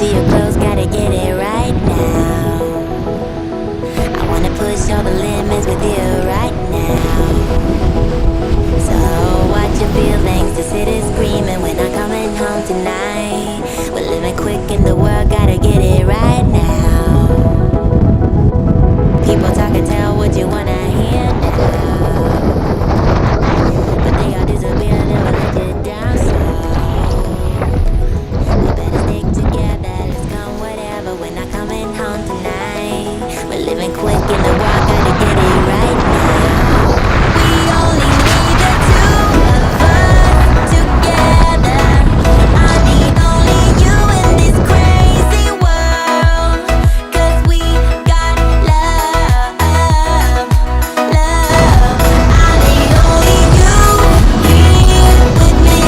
to your clothes, gotta get it right now. I wanna push all the limits with you right now. So watch your feelings, the city's screaming, we're not coming home tonight. We're living quick in the world, gotta get it right now. People talk and tell what you wanna hear now, but they all disappear, they will let you down. So we better stick together, let's come whatever, we're not coming home tonight. We're living quick in the world, gotta get it right now. We only need the two of us together. I need only you in this crazy world, 'cause we got love, love. I need only you here with me.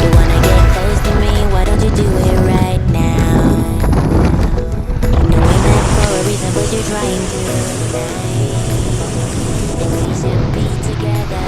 You wanna get close to me, why don't you do it right now? You know we met for a reason, but you're trying to deny. We should be together.